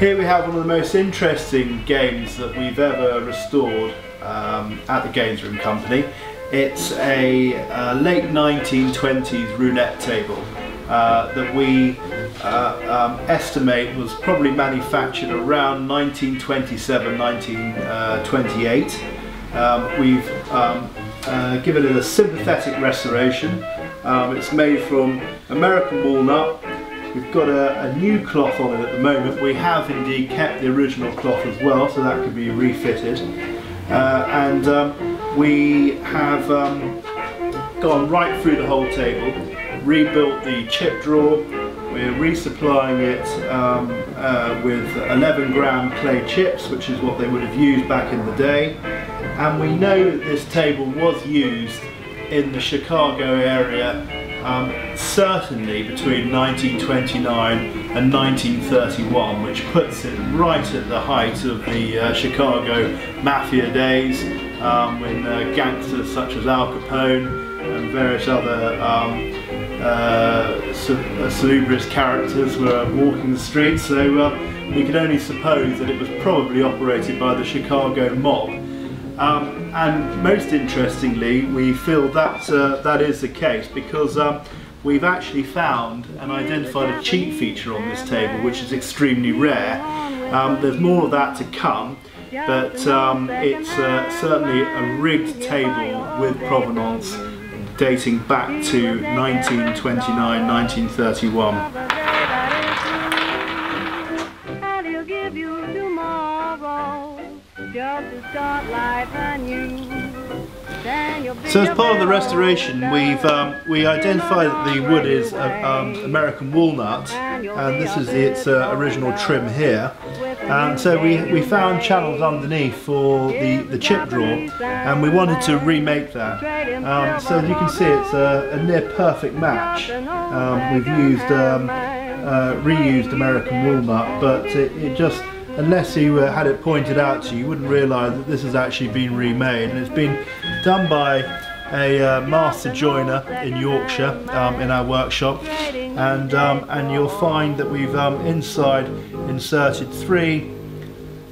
Here we have one of the most interesting games that we've ever restored at the Games Room Company. It's a late 1920s roulette table that we estimate was probably manufactured around 1927-1928. We've given it a sympathetic restoration. It's made from American walnut. We've got a new cloth on it at the moment. We have indeed kept the original cloth as well, so that could be refitted. We have gone right through the whole table, rebuilt the chip drawer. We're resupplying it with 11 gram clay chips, which is what they would have used back in the day. And we know that this table was used in the Chicago area certainly between 1929 and 1931, which puts it right at the height of the Chicago Mafia days, when gangsters such as Al Capone and various other salubrious characters were walking the streets, so we can only suppose that it was probably operated by the Chicago mob. And most interestingly, we feel that that is the case because we've actually found and identified a cheat feature on this table, which is extremely rare. There's more of that to come, but it's certainly a rigged table with provenance dating back to 1929-1931. So as part of the restoration, we identified that the wood is American walnut, and this is its original trim here. And so we found channels underneath for the chip drawer, and we wanted to remake that. So as you can see, it's a near perfect match. We've used reused American walnut, but it just, unless you had it pointed out to you, you wouldn't realise that this has actually been remade, and it's been done by a master joiner in Yorkshire in our workshop, and you'll find that we've inside inserted three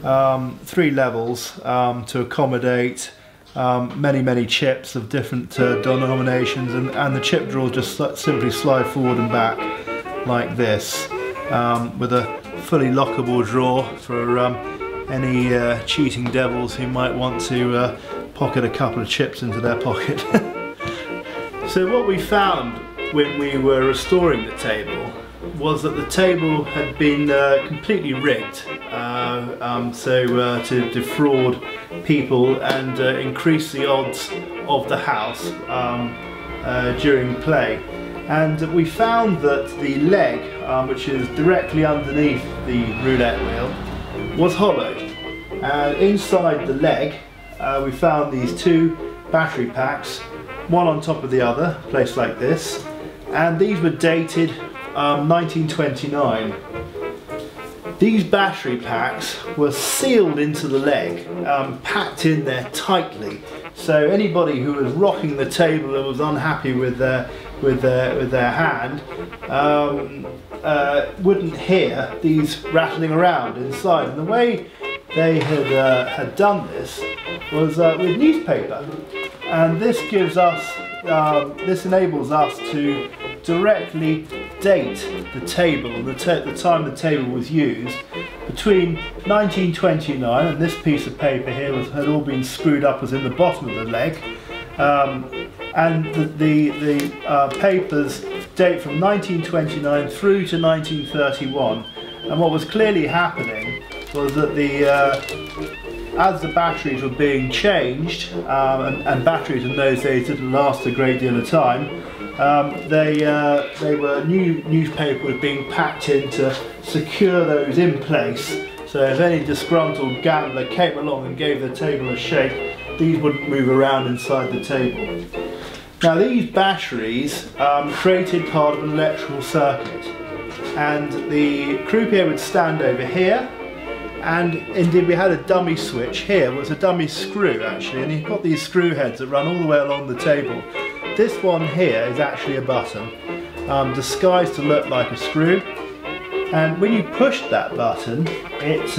levels to accommodate many chips of different denominations, and the chip drawers just simply slide forward and back like this, with a fully lockable drawer for any cheating devils who might want to pocket a couple of chips into their pocket. So what we found when we were restoring the table was that the table had been completely rigged, to defraud people and increase the odds of the house during play. And we found that the leg, which is directly underneath the roulette wheel, was hollow. And inside the leg, we found these two battery packs, one on top of the other, placed like this. And these were dated 1929. These battery packs were sealed into the leg, packed in there tightly. So anybody who was rocking the table and was unhappy with their hand wouldn't hear these rattling around inside. And the way they had done this was with newspaper, and this gives us this enables us to directly date the table, the time the table was used, between 1929, and this piece of paper here had all been screwed up as in the bottom of the leg, and the papers date from 1929 through to 1931. And what was clearly happening was that as the batteries were being changed, and batteries in those days didn't last a great deal of time, they were newspaper was being packed in to secure those in place. So if any disgruntled gambler came along and gave the table a shake, these wouldn't move around inside the table. Now these batteries created part of an electrical circuit, and the croupier would stand over here, and indeed we had a dummy switch here. It was a dummy screw actually, and you've got these screw heads that run all the way along the table. This one here is actually a button, disguised to look like a screw. And when you pushed that button, it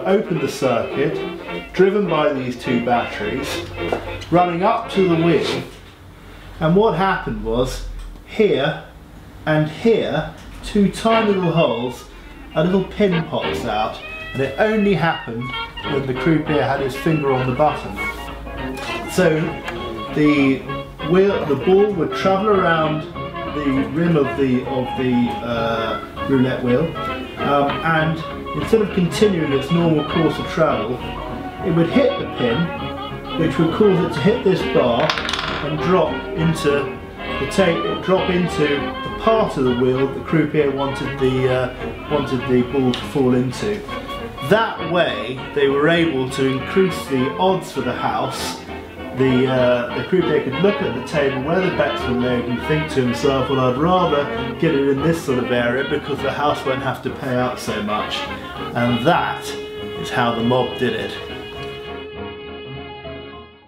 opened the circuit, driven by these two batteries, running up to the wheel. And what happened was, here and here, two tiny little holes, a little pin pops out, and it only happened when the croupier had his finger on the button. So the ball would travel around the rim of the roulette wheel, and instead of continuing its normal course of travel, it would hit the pin, which would cause it to hit this bar and drop into the part of the wheel the croupier wanted the ball to fall into. That way, they were able to increase the odds for the house. The croupier could look at the table where the bets were laid and think to himself, well, I'd rather get it in this sort of area because the house won't have to pay out so much. And that is how the mob did it.